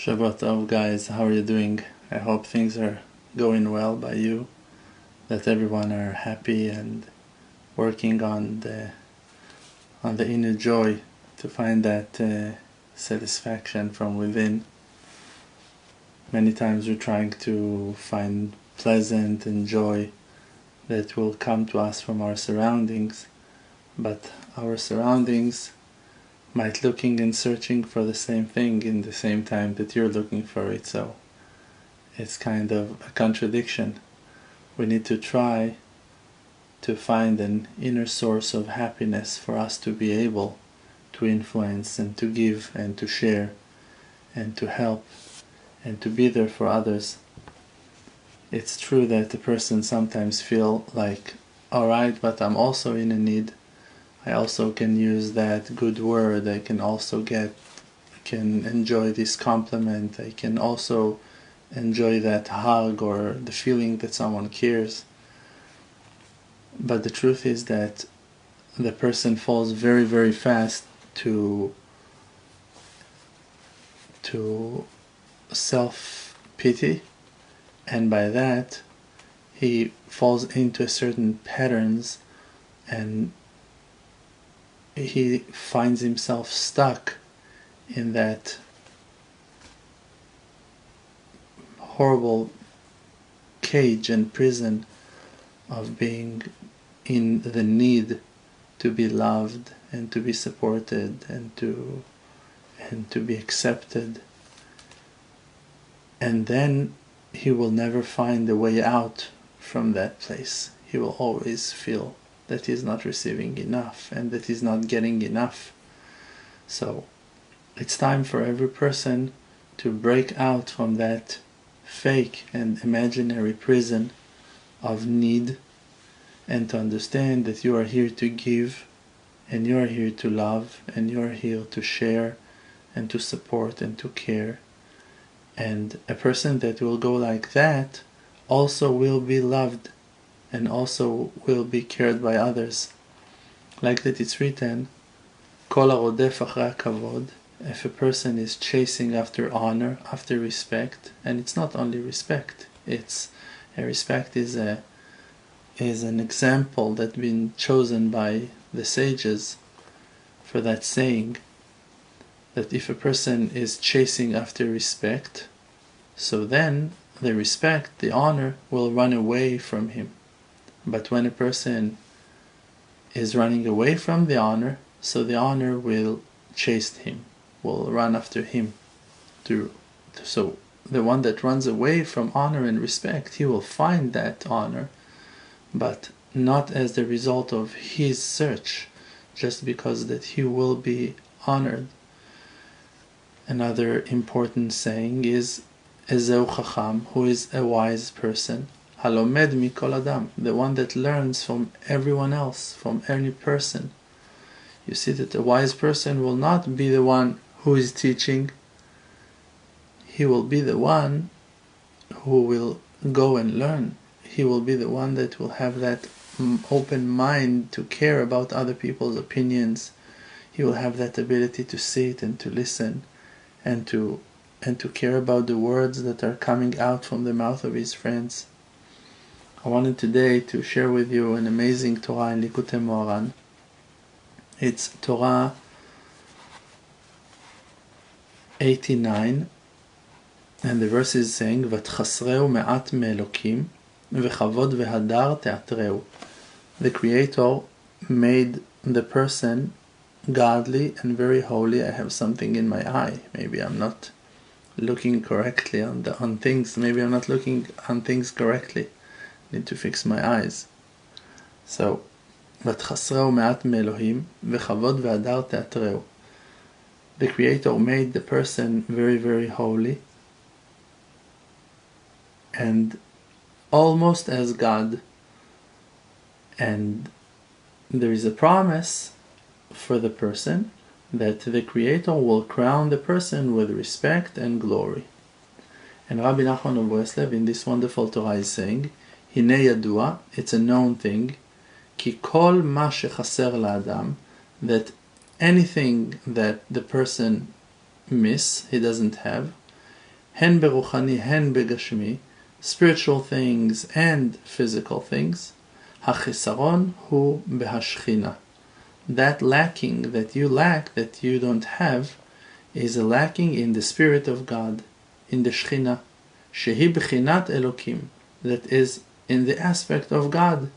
Shabbat Tov, guys. How are you doing? I hope things are going well by you, that everyone are happy and working on the inner joy to find that satisfaction from within. Many times we're trying to find pleasant and joy that will come to us from our surroundings, but our surroundings might looking and searching for the same thing in the same time that you're looking for it, so it's kind of a contradiction. We need to try to find an inner source of happiness for us to be able to influence and to give and to share and to help and to be there for others. It's true that a person sometimes feel like, alright, but I'm also in a need. I also can use that good word, I can enjoy this compliment, I can also enjoy that hug or the feeling that someone cares. But the truth is that the person falls very, very fast to self-pity, and by that he falls into certain patterns and he finds himself stuck in that horrible cage and prison of being in the need to be loved and to be supported and to be accepted, and then he will never find a way out from that place. He will always feel that he's not receiving enough and that he's not getting enough. So it's time for every person to break out from that fake and imaginary prison of need and to understand that you are here to give and you are here to love and you are here to share and to support and to care. And a person that will go like that also will be loved and also will be cared by others. Like that it's written, Kol harodef achar kavod. If a person is chasing after honor, after respect, and it's not only respect, respect is an example that's been chosen by the sages for that saying, that if a person is chasing after respect, so then the respect, the honor, will run away from him. But when a person is running away from the honor, so the honor will chase him, will run after him. So the one that runs away from honor and respect, he will find that honor, but not as the result of his search, just because that he will be honored. Another important saying is, Ezeu chacham, who is a wise person, halomed mikol adam, the one that learns from everyone else, from any person. You see that a wise person will not be the one who is teaching, he will be the one who will go and learn. He will be the one that will have that open mind to care about other people's opinions. He will have that ability to sit and to listen and to care about the words that are coming out from the mouth of his friends. I wanted today to share with you an amazing Torah in Lekutei Moharan. It's Torah 89, and the verse is saying, "Vatchasreu me'at me'elokim, v'chavod v'hadar te'atreu." The Creator made the person godly and very holy. I have something in my eye. Maybe I'm not looking correctly on things. Maybe I'm not looking on things correctly. Need to fix my eyes. So, "Vatchasreu me'at me'elohim, v'chavod v'hadar te'atreu." The Creator made the person very, very holy and almost as God. And there is a promise for the person that the Creator will crown the person with respect and glory. And Rebbe Nachman of Breslev in this wonderful Torah is saying, Hinei yadua, it's a known thing, ki kol ma shechaser la'adam, that anything that the person he doesn't have, hen beruchani, hen begashmi, spiritual things and physical things. Hachisaron hu behashchina. That lacking that you lack, that you don't have, is a lacking in the Spirit of God, in the Shechina, shehi b'chinat Elokim, that is in the aspect of God.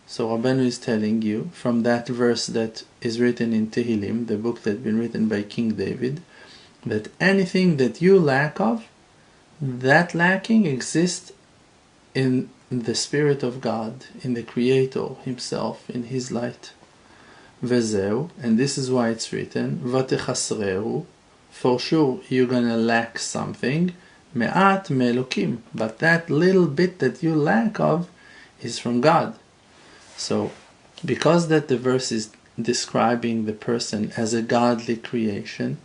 So Rabbeinu is telling you from that verse that is written in Tehillim, the book that has been written by King David, that anything that you lack of, that lacking exists in the Spirit of God, in the Creator Himself, in His light. Vezeu, and this is why it's written, Vatechasrehu, for sure you're gonna lack something, me'at me'elokim, but that little bit that you lack of is from God. So, because that the verse is describing the person as a godly creation,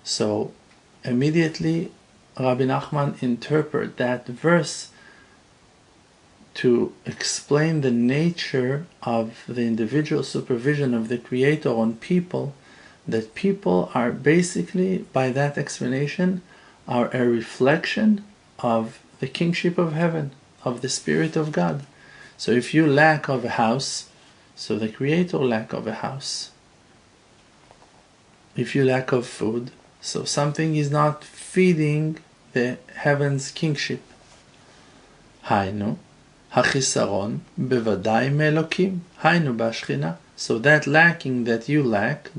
so immediately Rebbe Nachman interpret that verse to explain the nature of the individual supervision of the Creator on people, that people are basically, by that explanation, are a reflection of the kingship of heaven, of the Spirit of God. So if you lack of a house, so the Creator lack of a house. If you lack of food, so something is not feeding the heaven's kingship. Hainu, hachisaron, bevadai me'elokim, hainu b'ashchina. So that lacking that you lack,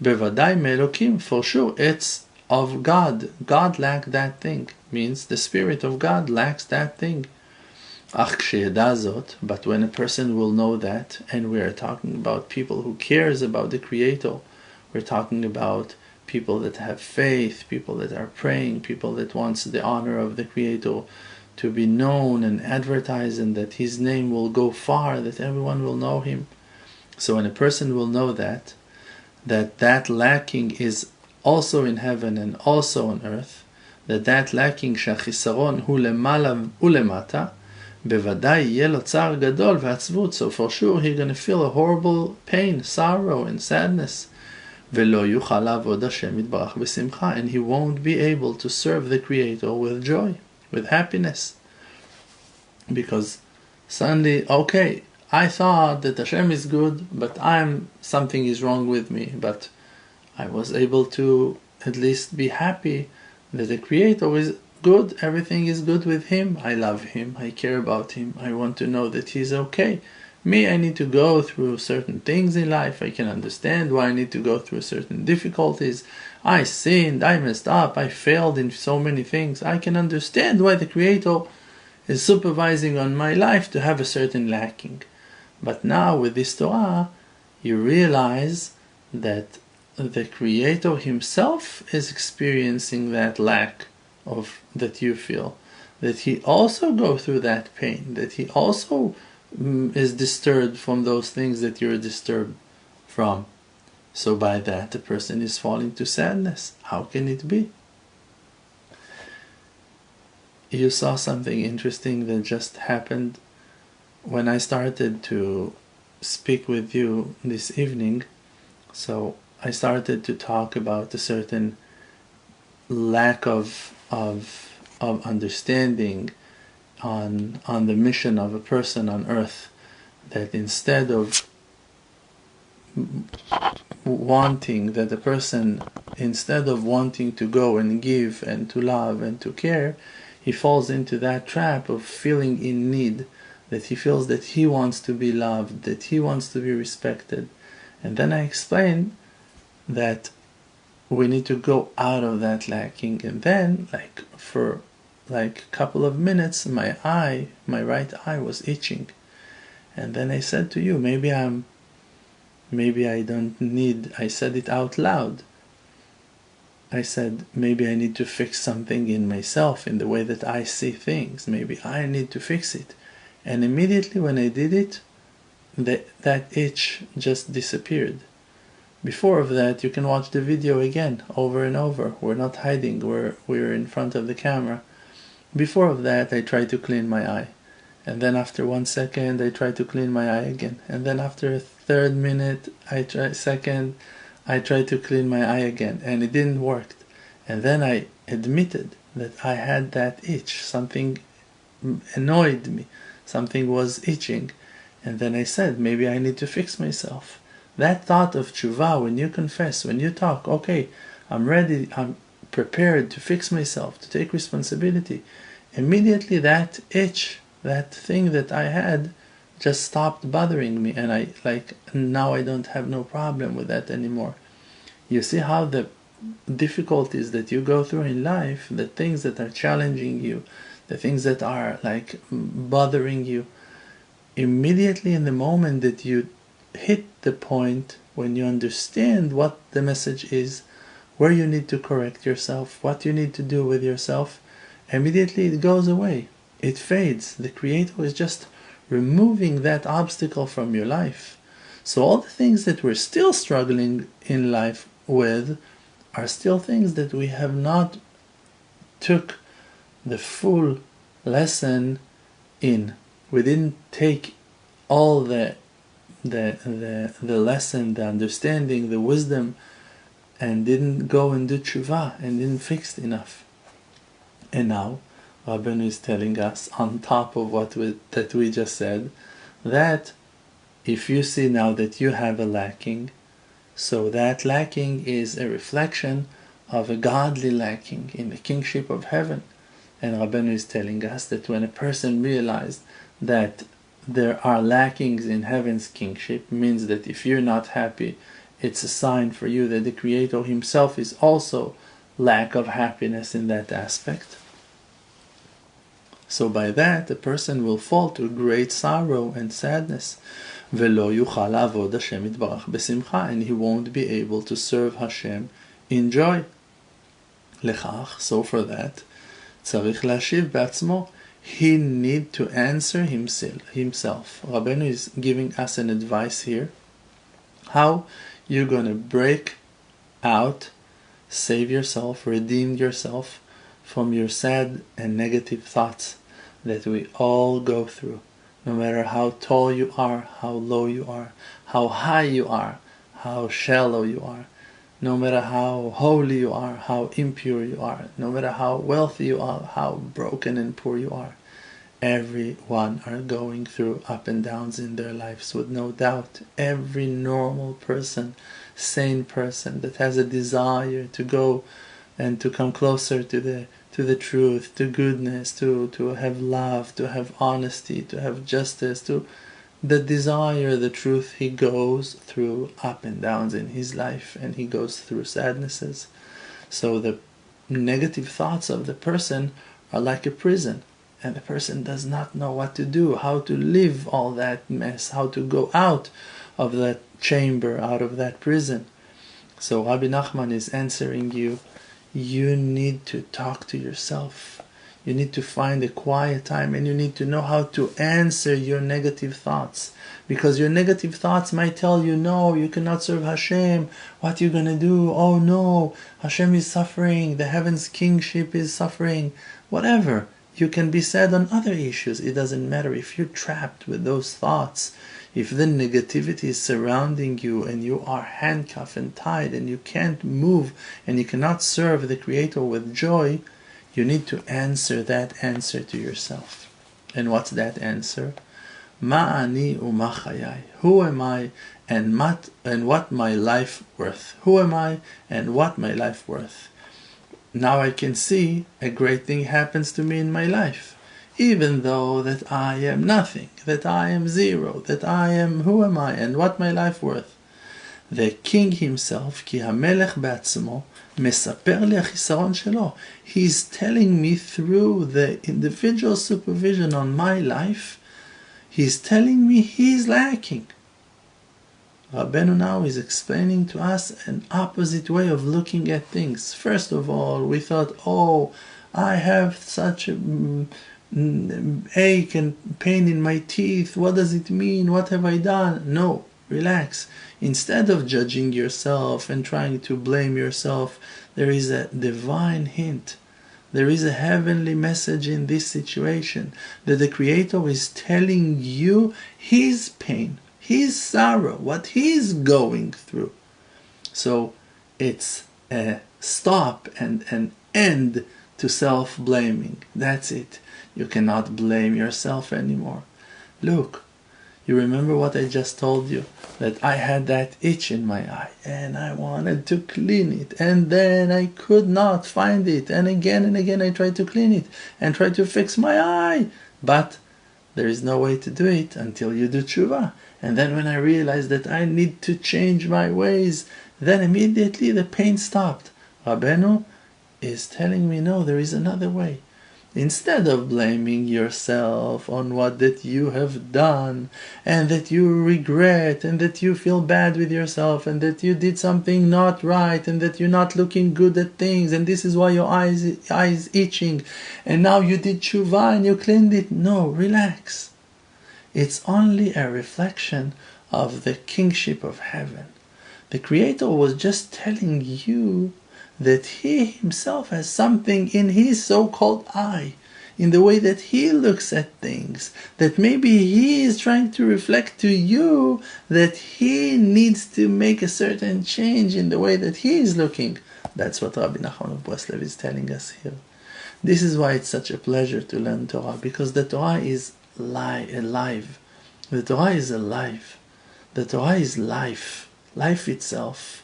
bevadai me'elokim, for sure it's of God. God lacked that thing. Means the Spirit of God lacks that thing. Ach kshe'yada zot, but when a person will know that, and we are talking about people who cares about the Creator, we're talking about people that have faith, people that are praying, people that wants the honor of the Creator to be known and advertised, and that His name will go far, that everyone will know Him. So when a person will know that lacking is also in heaven and also on earth, that lacking shachisaron hu lemala ulemata, bevadai yeh lo tsar gadol v'atzvut. So for sure he's going to feel a horrible pain, sorrow and sadness. V'lo yuchal lavod Hashem yitbarach b'simcha, and he won't be able to serve the Creator with joy, with happiness. Because suddenly, okay, I thought that Hashem is good, but something is wrong with me. But I was able to at least be happy that the Creator is good, everything is good with Him. I love Him, I care about Him, I want to know that He's okay. Me, I need to go through certain things in life. I can understand why I need to go through certain difficulties. I sinned, I messed up, I failed in so many things. I can understand why the Creator is supervising on my life to have a certain lacking. But now with this Torah, you realize that the Creator Himself is experiencing that lack of that you feel, that He also goes through that pain, that He also is disturbed from those things that you're disturbed from. So by that the person is falling to sadness. How can it be? You saw something interesting that just happened when I started to speak with you this evening. So I started to talk about a certain lack of understanding on the mission of a person on earth, that instead of wanting to go and give and to love and to care, he falls into that trap of feeling in need, that he feels that he wants to be loved, that he wants to be respected. And then I explained that we need to go out of that lacking, and then for a couple of minutes my right eye was itching, and then I said to you, maybe I don't need, I said it out loud, I said maybe I need to fix something in myself, in the way that I see things, maybe I need to fix it. And immediately when I did it, that itch just disappeared. Before of that, you can watch the video again, over and over. We're not hiding, we're in front of the camera. Before of that, I tried to clean my eye. And then after 1 second, I tried to clean my eye again. And then after a third minute, I tried to clean my eye again. And it didn't work. And then I admitted that I had that itch. Something annoyed me. Something was itching. And then I said, maybe I need to fix myself. That thought of tshuva, when you confess, when you talk, okay, I'm ready, I'm prepared to fix myself, to take responsibility, immediately that itch, that thing that I had, just stopped bothering me, and now I don't have no problem with that anymore. You see how the difficulties that you go through in life, the things that are challenging you, the things that are like bothering you, immediately in the moment that you hit the point when you understand what the message is, where you need to correct yourself, what you need to do with yourself, immediately it goes away. It fades. The Creator is just removing that obstacle from your life. So all the things that we're still struggling in life with are still things that we have not took the full lesson in. We didn't take all the lesson, the understanding, the wisdom, and didn't go and do tshuva, and didn't fix enough. And now Rabbeinu is telling us, on top of that we just said, that if you see now that you have a lacking, so that lacking is a reflection of a godly lacking in the kingship of heaven. And Rabbeinu is telling us that when a person realized that there are lackings in heaven's kingship, means that if you're not happy, it's a sign for you that the Creator himself is also lack of happiness in that aspect. So by that, a person will fall to great sorrow and sadness. ולא יוכל לעבוד השם יתברך בשמחה, and he won't be able to serve Hashem in joy. לכך, so for that, צריך להשיב בעצמו. He need to answer himself. Rabbeinu is giving us an advice here. How you're going to break out, save yourself, redeem yourself from your sad and negative thoughts that we all go through. No matter how tall you are, how low you are, how high you are, how shallow you are, no matter how holy you are, how impure you are, no matter how wealthy you are, how broken and poor you are, everyone are going through up and downs in their lives, with no doubt. Every normal person, sane person that has a desire to go and to come closer to the truth, to goodness, to have love, to have honesty, to have justice, to the desire, the truth, he goes through up and downs in his life, and he goes through sadnesses. So the negative thoughts of the person are like a prison, and the person does not know what to do, how to live all that mess, how to go out of that chamber, out of that prison. So Rebbe Nachman is answering you. You need to talk to yourself. You need to find a quiet time, and you need to know how to answer your negative thoughts. Because your negative thoughts might tell you, no, you cannot serve Hashem. What are you going to do? Oh no, Hashem is suffering. The heavens kingship is suffering. Whatever. You can be sad on other issues. It doesn't matter. If you're trapped with those thoughts, if the negativity is surrounding you and you are handcuffed and tied and you can't move and you cannot serve the Creator with joy, you need to answer that answer to yourself. And what's that answer? Ma ani u'ma chayai. Who am I and what my life worth? Who am I and what my life worth? Now I can see a great thing happens to me in my life. Even though that I am nothing, that I am zero, that I am, who am I and what my life worth? The king himself, ki hamelech be'atzmo, mesaper li hachisaron shelo. He's telling me through the individual supervision on my life, he's telling me he's lacking. Rabbeinu now is explaining to us an opposite way of looking at things. First of all, we thought, oh, I have such a ache and pain in my teeth. What does it mean? What have I done? No, relax. Instead of judging yourself and trying to blame yourself, there is a divine hint. There is a heavenly message in this situation that the Creator is telling you his pain, his sorrow, what he's going through. So it's a stop and end to self-blaming. That's it. You cannot blame yourself anymore. Look, you remember what I just told you? That I had that itch in my eye and I wanted to clean it, and then I could not find it, and again I tried to clean it and tried to fix my eye, but there is no way to do it until you do tshuva. And then when I realized that I need to change my ways, then immediately the pain stopped. Rabbeinu is telling me, no, there is another way. Instead of blaming yourself on what that you have done, and that you regret, and that you feel bad with yourself, and that you did something not right, and that you're not looking good at things, and this is why your eyes itching, and now you did tshuva and you cleaned it. No, relax. It's only a reflection of the kingship of heaven. The Creator was just telling you that He Himself has something in His so-called eye, in the way that He looks at things, that maybe He is trying to reflect to you that He needs to make a certain change in the way that He is looking. That's what Rebbe Nachman of Breslev is telling us here. This is why it's such a pleasure to learn Torah, because the Torah is alive. The Torah is alive. The Torah is life itself.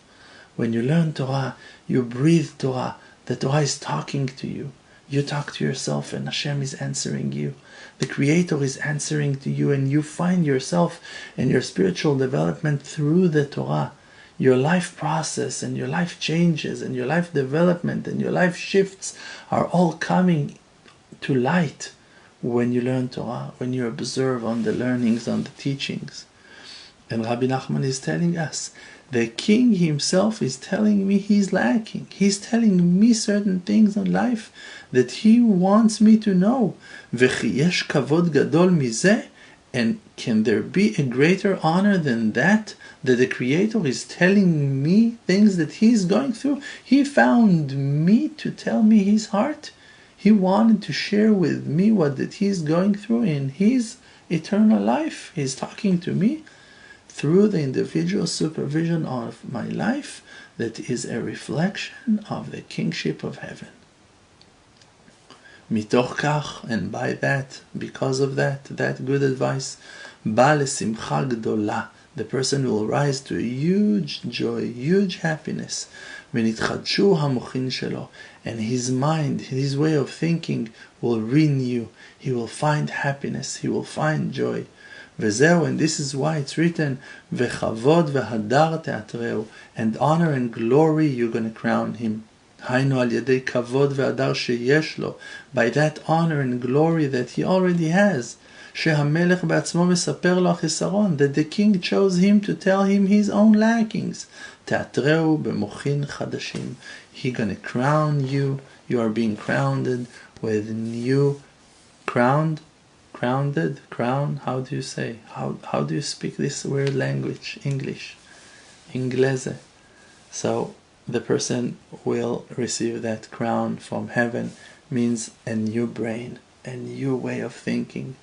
When you learn Torah, you breathe Torah. The Torah is talking to you. You talk to yourself and Hashem is answering you. The Creator is answering to you, and you find yourself and your spiritual development through the Torah. Your life process and your life changes and your life development and your life shifts are all coming to light when you learn Torah, when you observe on the learnings, on the teachings. And Rabbi Nachman is telling us, the king himself is telling me he's lacking. He's telling me certain things in life that he wants me to know. V'chi yesh kavod gadol mizeh, and can there be a greater honor than that the Creator is telling me things that he's going through? He found me to tell me his heart. He wanted to share with me what that he's going through in his eternal life. He's talking to me through the individual supervision of my life that is a reflection of the kingship of heaven. Mitoch kach, and by that, because of that good advice, ba lesimcha gdola, the person will rise to a huge joy, huge happiness. V'nitchadshu hamochin shelo, and his mind, his way of thinking will renew. He will find happiness, he will find joy. Vezeu, and this is why it's written, Vechavod vehadar teatreu, and honor and glory you're going to crown him. Hainu al yedei kavod vehadar sheyesh lo, by that honor and glory that he already has. Shehamelech ba'atzmo mesaper lo achisaron, that the king chose him to tell him his own lackings. Teatreu b'mochin chadashim, he going to crown you. You are being crowned with new crown. How do you say? How do you speak this weird language? English. Inglese. So the person will receive that crown from heaven, means a new brain, a new way of thinking.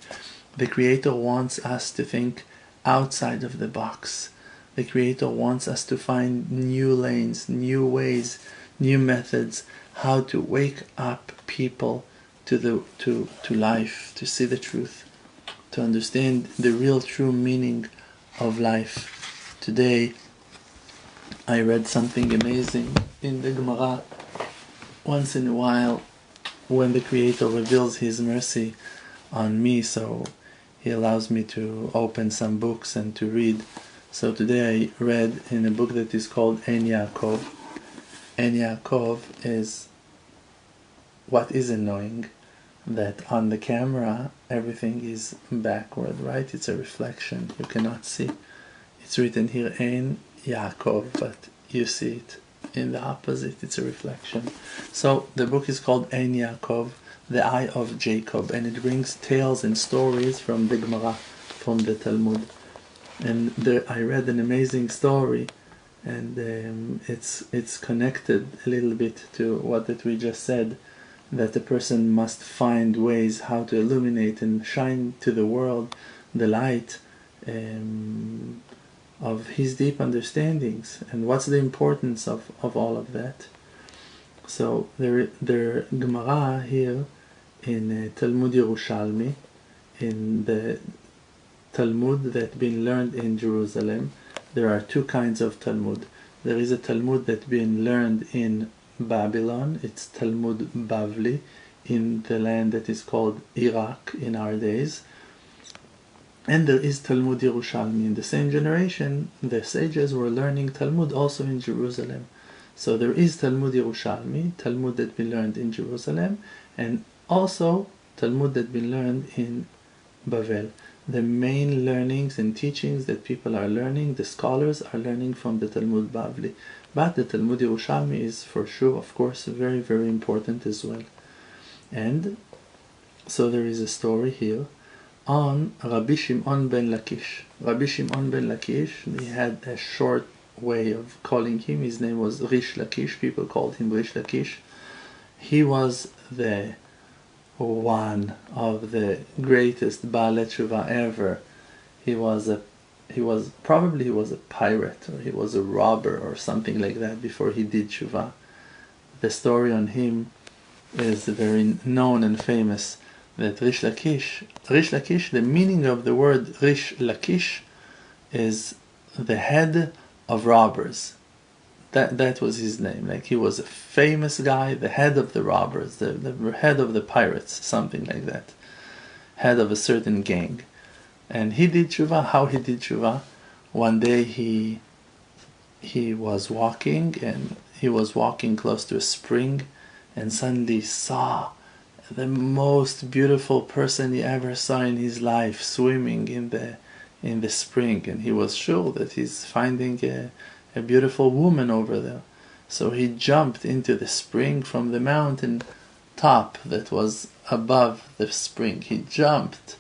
The Creator wants us to think outside of the box. The Creator wants us to find new lanes, new ways, new methods, how to wake up people to life, to see the truth, to understand the real true meaning of life. Today I read something amazing in the Gemara. Once in a while, when the Creator reveals His mercy on me, so He allows me to open some books and to read. So today I read in a book that is called Ein Yaakov. Ein Yaakov is what is annoying, that on the camera everything is backward, right? It's a reflection, you cannot see. It's written here Ein Yaakov, but you see it in the opposite, it's a reflection. So the book is called Ein Yaakov, the Eye of Jacob, and it brings tales and stories from the Gemara, from the Talmud. And there I read an amazing story, and it's connected a little bit to what that we just said, that a person must find ways how to illuminate and shine to the world the light of his deep understandings. And what's the importance of all of that? So their Gemara here in Talmud Yerushalmi, in the Talmud that been learned in Jerusalem, there are two kinds of Talmud. There is a Talmud that been learned in Babylon. It's Talmud Bavli, in the land that is called Iraq in our days. And there is Talmud Yerushalmi. In the same generation, the sages were learning Talmud also in Jerusalem. So there is Talmud Yerushalmi, Talmud that been learned in Jerusalem, and also Talmud that been learned in Bavel. The main learnings and teachings that people are learning, the scholars are learning from the Talmud Bavli. But the Talmud Yerushalmi is for sure, of course, very, very important as well. And so there is a story here on Rabbi Shimon ben Lakish. Rabbi Shimon ben Lakish, he had a short way of calling him. His name was Rish Lakish. People called him Rish Lakish. He was the one of the greatest Baalei Tshuva ever. He was a pirate, or he was a robber or something like that before he did Tshuva. The story on him is very known and famous, that Rish Lakish, the meaning of the word Rish Lakish is the head of robbers. That was his name. Like, he was a famous guy, the head of the robbers, the head of the pirates, something like that. Head of a certain gang. And he did Tshuva. How he did Tshuva? One day he was walking, and he was walking close to a spring, and suddenly saw the most beautiful person he ever saw in his life swimming in the spring, and he was sure that he's finding a beautiful woman over there. So he jumped into the spring from the mountain top that was above the spring. He jumped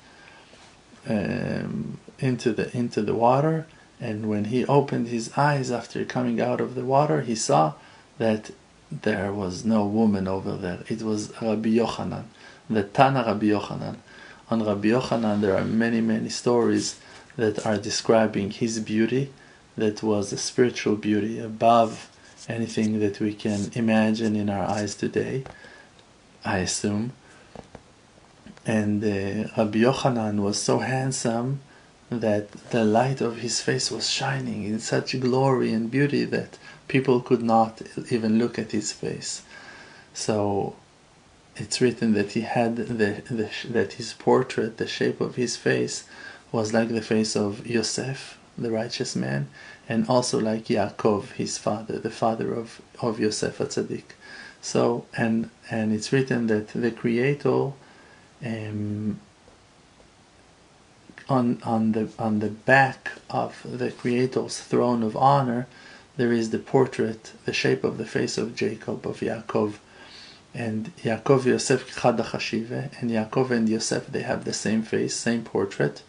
into the water, and when he opened his eyes after coming out of the water, he saw that there was no woman over there. It was Rabbi Yochanan, the Tana Rabbi Yochanan. On Rabbi Yochanan there are many, many stories that are describing his beauty, that was a spiritual beauty above anything that we can imagine in our eyes today, I assume. And Rabbi Yochanan was so handsome that the light of his face was shining in such glory and beauty that people could not even look at his face. So it's written that he had that his portrait, the shape of his face, was like the face of Yosef, the righteous man, and also like Yaakov, his father, the father of Yosef HaTzadik. So and it's written that the Creator, on the back of the Creator's throne of honor, there is the portrait, the shape of the face of Jacob, of Yaakov. And Yaakov Yosef Chad HaChashive, and Yaakov and Yosef, they have the same face, same portrait.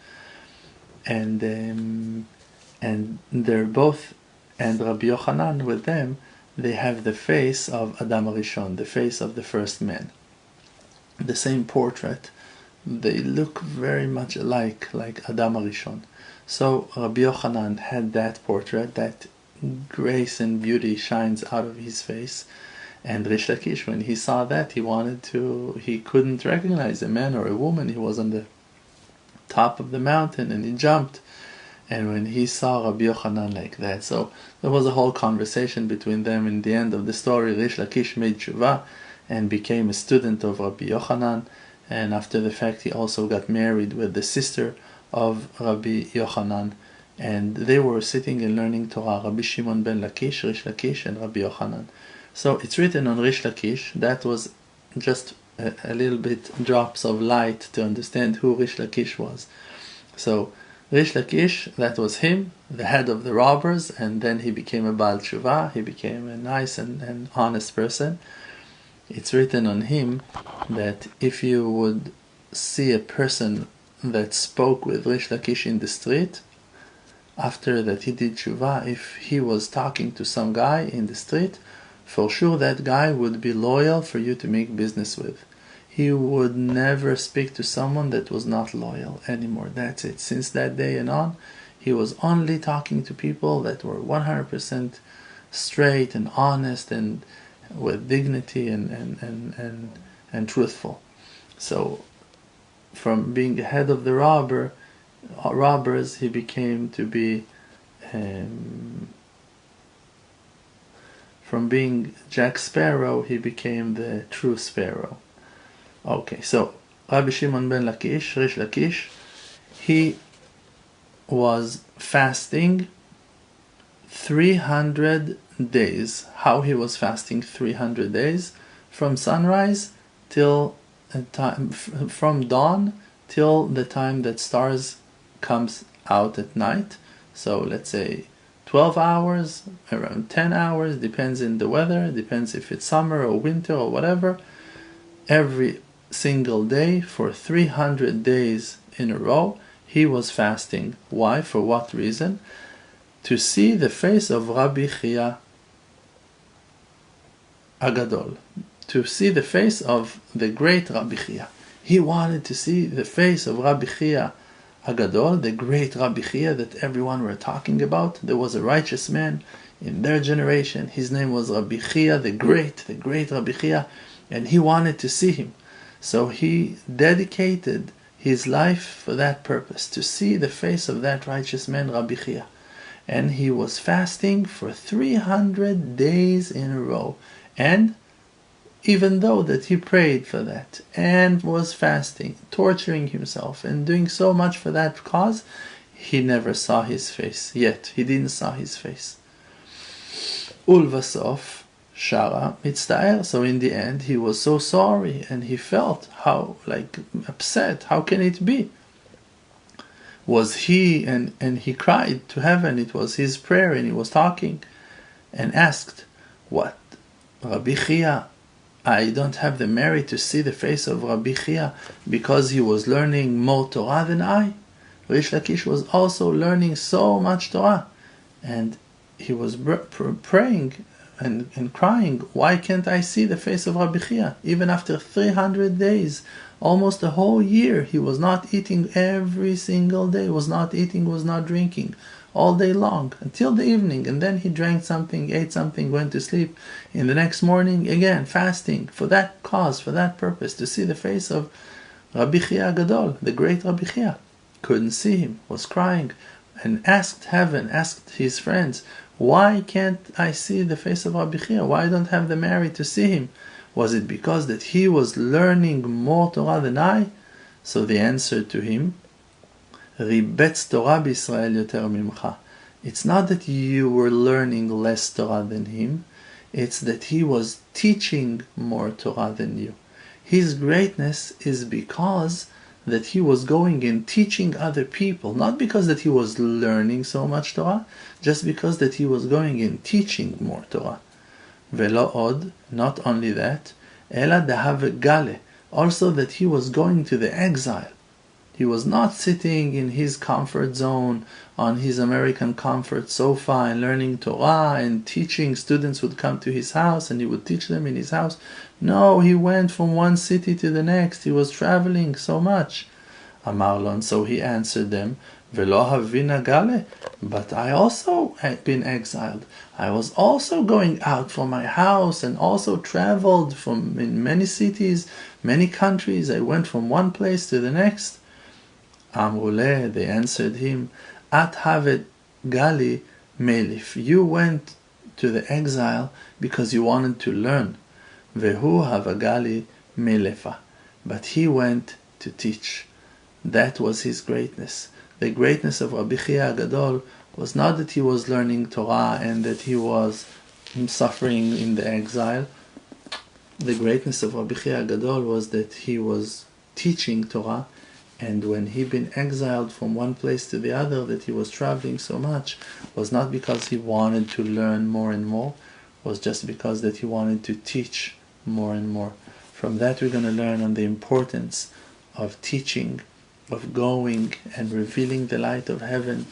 And they're both, and Rabbi Yochanan with them, they have the face of Adam HaRishon, the face of the first man. The same portrait. They look very much alike, like Adam HaRishon. So Rabbi Yochanan had that portrait, that grace and beauty shines out of his face. And Rish Lakish, when he saw that, he couldn't recognize a man or a woman. He was on the top of the mountain, and he jumped. And when he saw Rabbi Yochanan like that, so there was a whole conversation between them. In the end of the story, Rish Lakish made tshuva and became a student of Rabbi Yochanan. And after the fact, he also got married with the sister of Rabbi Yochanan. And they were sitting and learning Torah, Rabbi Shimon ben Lakish, Rish Lakish, and Rabbi Yochanan. So it's written on Rish Lakish. That was just a little bit drops of light to understand who Rish Lakish was. So Rish Lakish, that was him, the head of the robbers, and then he became a Baal Tshuva. He became a nice and honest person. It's written on him that if you would see a person that spoke with Rish Lakish in the street, after that he did tshuva, if he was talking to some guy in the street, for sure that guy would be loyal for you to make business with. He would never speak to someone that was not loyal anymore. That's it. Since that day and on, he was only talking to people that were 100% straight and honest and with dignity and truthful. So from being head of the robbers, he became to be, from being Jack Sparrow, he became the true Sparrow. Okay, so Rabbi Shimon ben Lakish, Rish Lakish, he was fasting 300 days. How he was fasting 300 days? From sunrise till from dawn till the time that stars comes out at night. So let's say 12 hours, around 10 hours, depends in the weather, depends if it's summer or winter or whatever. Every single day for 300 days in a row, he was fasting. Why? For what reason? To see the face of Rabbi Chia Agadol. To see the face of the great Rabbi Chia. He wanted to see the face of Rabbi Chia Agadol, the great Rabbi Chia that everyone were talking about. There was a righteous man in their generation. His name was Rabbi Chia, the great Rabbi Chia, and he wanted to see him. So he dedicated his life for that purpose, to see the face of that righteous man, Rabbi Chia. And he was fasting for 300 days in a row. And even though that he prayed for that and was fasting, torturing himself and doing so much for that cause, he never saw his face. Yet he didn't saw his face. Ulvasof Shara Mitztaer. So in the end he was so sorry and he felt how upset. How can it be? Was he and he cried to heaven. It was his prayer and he was talking and asked, what? Rabbi Chia, I don't have the merit to see the face of Rabbi Chia because he was learning more Torah than I. Rish Lakish was also learning so much Torah. And he was praying and crying, why can't I see the face of Rabbi Chia? Even after 300 days, almost a whole year, he was not eating every single day, was not eating, was not drinking, all day long, until the evening, and then he drank something, ate something, went to sleep. In the next morning, again, fasting, for that cause, for that purpose, to see the face of Rabbi Chia Gadol, the great Rabbi Chia. Couldn't see him, was crying, and asked heaven, asked his friends, why can't I see the face of Rabbi Chia? Why don't I have the merit to see him? Was it because that he was learning more Torah than I? So the answer to him, Ribetz Torah b'Yisrael yoter mimcha. It's not that you were learning less Torah than him, it's that he was teaching more Torah than you. His greatness is because that he was going and teaching other people, not because that he was learning so much Torah, just because that he was going and teaching more Torah. Velo od, not only that, ela dahave gale, also that he was going to the exile. He was not sitting in his comfort zone on his American comfort sofa and learning Torah and teaching. Students would come to his house and he would teach them in his house. No, he went from one city to the next. He was traveling so much. Amarlon, so he answered them, Velo havina gale, but I also had been exiled. I was also going out from my house and also traveled in many cities, many countries. I went from one place to the next. Amrule, they answered him, At havet gali melif. You went to the exile because you wanted to learn. Vehu havagali melefa. But he went to teach. That was his greatness. The greatness of Rabbi Chia Gadol was not that he was learning Torah and that he was suffering in the exile. The greatness of Rabbi Chia Gadol was that he was teaching Torah, and when he been exiled from one place to the other, that he was traveling so much, was not because he wanted to learn more and more, was just because that he wanted to teach more and more. From that we're going to learn on the importance of teaching, of going and revealing the light of heaven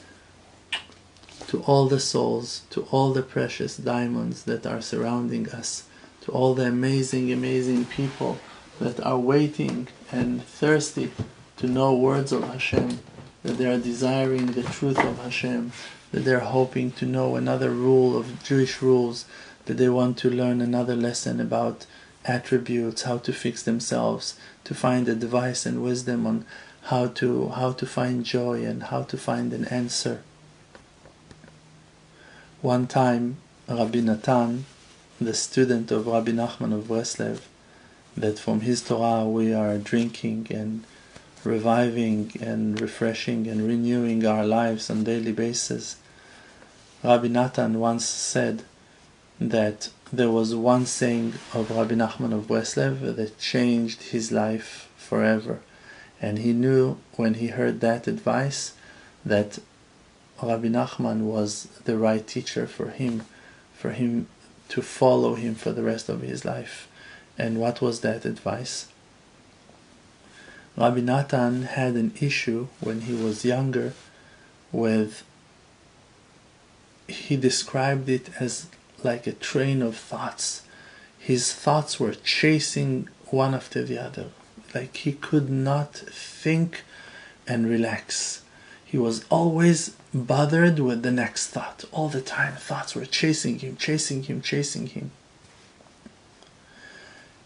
to all the souls, to all the precious diamonds that are surrounding us, to all the amazing, amazing people that are waiting and thirsty to know words of Hashem, that they are desiring the truth of Hashem, that they are hoping to know another rule of Jewish rules, that they want to learn another lesson about attributes, how to fix themselves, to find advice and wisdom on how to find joy and how to find an answer. One time, Rabbi Natan, the student of Rebbe Nachman of Breslev, that from his Torah we are drinking and reviving and refreshing and renewing our lives on a daily basis. Rabbi Natan once said that there was one saying of Rebbe Nachman of Breslev that changed his life forever. And he knew when he heard that advice that Rabbi Nachman was the right teacher for him to follow him for the rest of his life. And what was that advice? Rabbi Natan had an issue when he was younger with, he described it as like a train of thoughts. His thoughts were chasing one after the other. Like he could not think and relax. He was always bothered with the next thought. All the time thoughts were chasing him.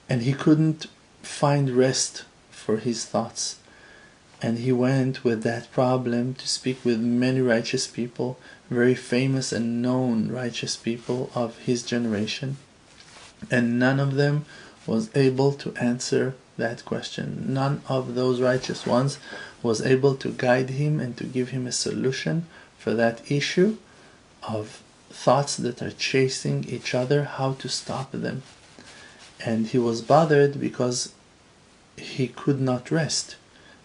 And he couldn't find rest for his thoughts. And he went with that problem to speak with many righteous people, very famous and known righteous people of his generation. And none of them was able to answer that question. None of those righteous ones was able to guide him and to give him a solution for that issue of thoughts that are chasing each other, how to stop them. And he was bothered because he could not rest,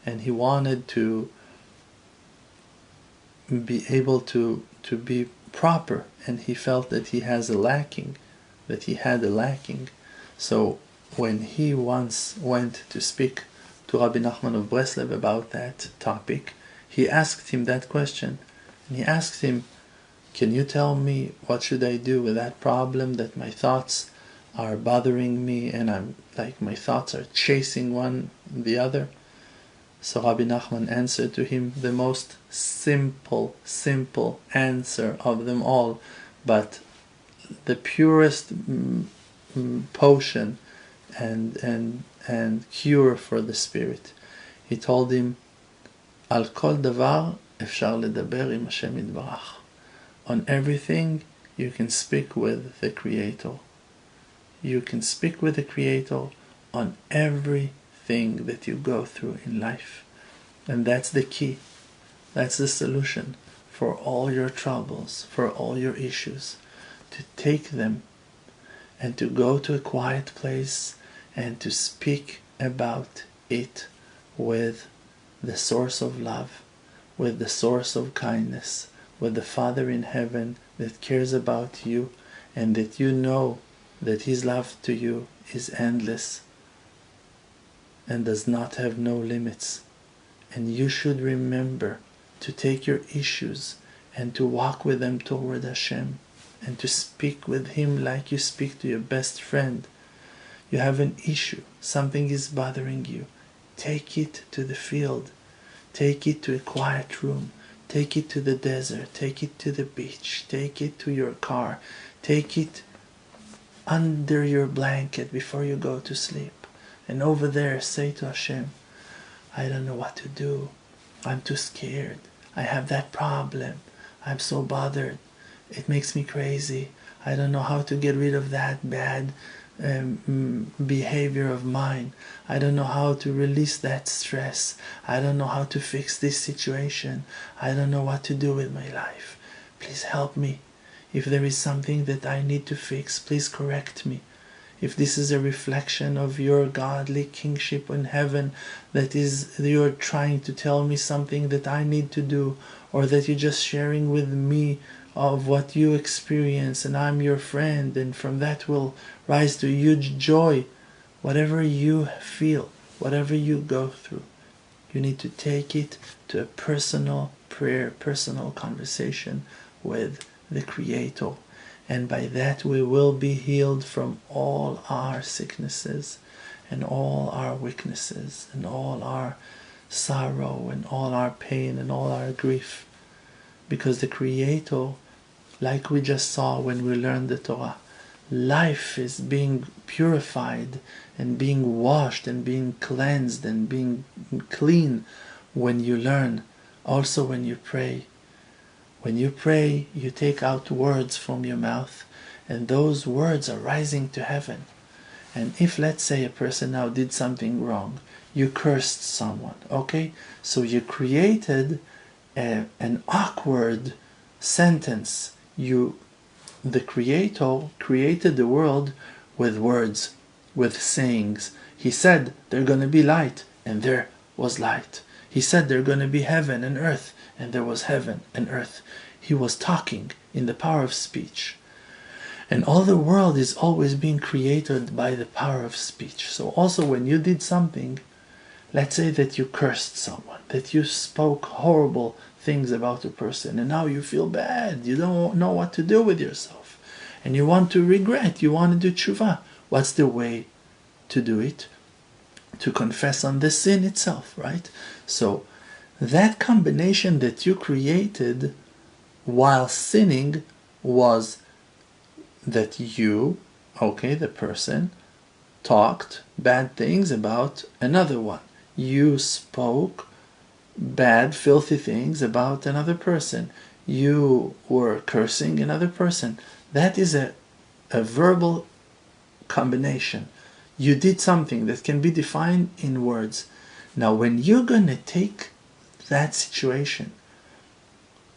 and he wanted to be able to be proper, and he felt that he had a lacking. So when he once went to speak to Rabbi Nachman of Breslev about that topic, he asked him that question. And he asked him, can you tell me what should I do with that problem that my thoughts are bothering me and I'm like my thoughts are chasing one the other? So Rabbi Nachman answered to him the most simple answer of them all, but the purest potion and cure for the spirit. He told him, Al kol davar efshar ledaber im Hashem yitbarach. On everything you can speak with the Creator. You can speak with the Creator on everything that you go through in life. And that's the key. That's the solution for all your troubles, for all your issues. To take them and to go to a quiet place and to speak about it with the source of love, with the source of kindness, with the Father in heaven that cares about you and that you know that His love to you is endless and does not have no limits. And you should remember to take your issues and to walk with them toward Hashem and to speak with Him like you speak to your best friend. You have an issue, something is bothering you. Take it to the field. Take it to a quiet room. Take it to the desert. Take it to the beach. Take it to your car. Take it under your blanket before you go to sleep. And over there say to Hashem, I don't know what to do. I'm too scared. I have that problem. I'm so bothered. It makes me crazy. I don't know how to get rid of that bad behavior of mine. I don't know how to release that stress. I don't know how to fix this situation. I don't know what to do with my life. Please help me. If there is something that I need to fix, please correct me. If this is a reflection of your godly kingship in heaven, that is, you're trying to tell me something that I need to do, or that you're just sharing with me of what you experience and I'm your friend, and from that will rise to huge joy. Whatever you feel, whatever you go through, you need to take it to a personal prayer, personal conversation with the Creator. And by that we will be healed from all our sicknesses and all our weaknesses and all our sorrow and all our pain and all our grief. Because the Creator, like we just saw when we learned the Torah, life is being purified and being washed and being cleansed and being clean when you learn. Also when you pray. When you pray, you take out words from your mouth, and those words are rising to heaven. And if, let's say, a person now did something wrong, you cursed someone, okay? So you created an awkward sentence. The Creator created the world with words, with sayings. He said, there's going to be light, and there was light. He said, there's going to be heaven and earth, and there was heaven and earth. He was talking in the power of speech. And all the world is always being created by the power of speech. So also when you did something, let's say that you cursed someone, that you spoke horrible things about a person, and now you feel bad, you don't know what to do with yourself, and you want to regret, you want to do tshuva. What's the way to do it? To confess on the sin itself, right? So that combination that you created while sinning was that you, okay, the person, talked bad things about another one. You spoke bad, filthy things about another person. You were cursing another person. That is a verbal combination. You did something that can be defined in words. Now, when you're going to take that situation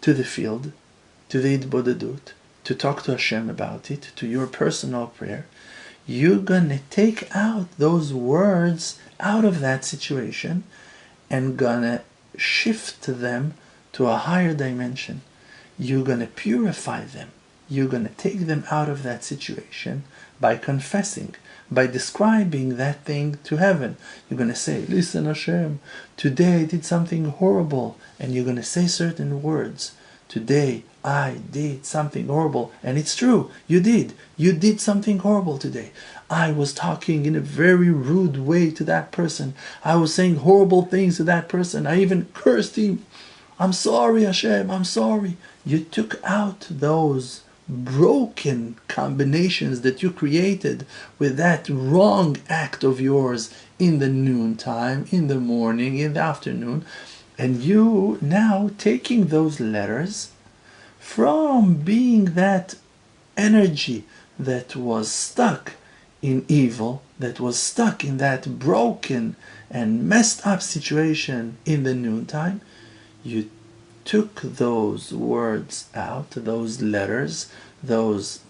to the field, to the Hitbodedut, to talk to Hashem about it, to your personal prayer, you're going to take out those words out of that situation and going to shift them to a higher dimension. You're going to purify them. You're going to take them out of that situation by confessing, by describing that thing to heaven. You're going to say, listen Hashem, today I did something horrible. And you're going to say certain words. Today I did something horrible. And it's true, you did. You did something horrible today. I was talking in a very rude way to that person. I was saying horrible things to that person. I even cursed him. I'm sorry, Hashem, I'm sorry. You took out those broken combinations that you created with that wrong act of yours in the noontime, in the morning, in the afternoon. And you now taking those letters from being that energy that was stuck in evil, that was stuck in that broken and messed up situation in the noontime, you took those words out, those letters, those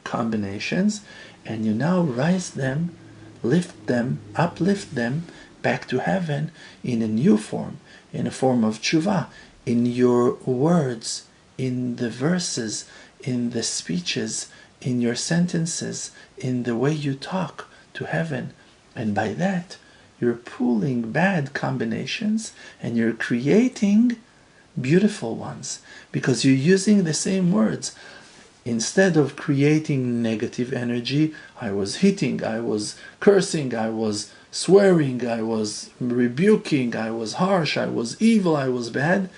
combinations, and you now rise them, lift them, uplift them back to heaven in a new form, in a form of tshuva, in your words, in the verses, in the speeches, in your sentences, in the way you talk to heaven. And by that, you're pulling bad combinations and you're creating beautiful ones, because you're using the same words. Instead of creating negative energy, I was hitting, I was cursing, I was swearing, I was rebuking, I was harsh, I was evil, I was bad.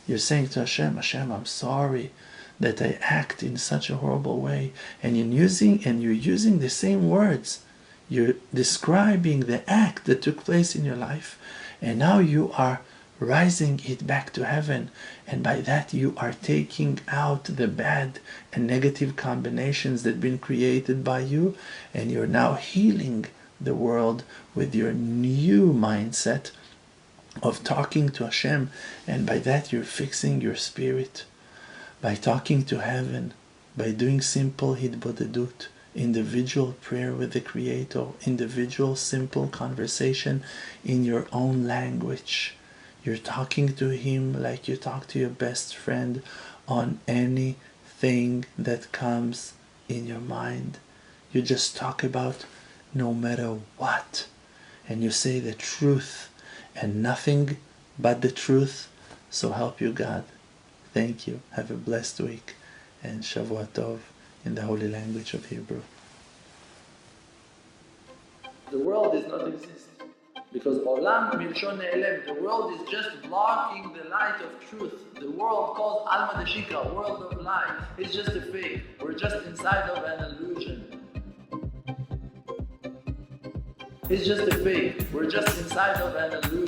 You're saying to Hashem, Hashem, I'm sorry that I act in such a horrible way. And you're using the same words. You're describing the act that took place in your life, and now you are rising it back to heaven, and by that you are taking out the bad and negative combinations that have been created by you, and you're now healing the world with your new mindset of talking to Hashem, and by that you're fixing your spirit by talking to heaven, by doing simple hitbodedut, individual prayer with the Creator, individual simple conversation in your own language. You're talking to Him like you talk to your best friend on anything that comes in your mind. You just talk about no matter what, and you say the truth and nothing but the truth. So help you God. Thank you. Have a blessed week, and Shavua Tov in the holy language of Hebrew. The world does not exist. Because Olam Milshon Ne'elem, the world is just blocking the light of truth. The world called Alma Deshika, world of light, is just a fake. We're just inside of an illusion. It's just a fake. We're just inside of an illusion.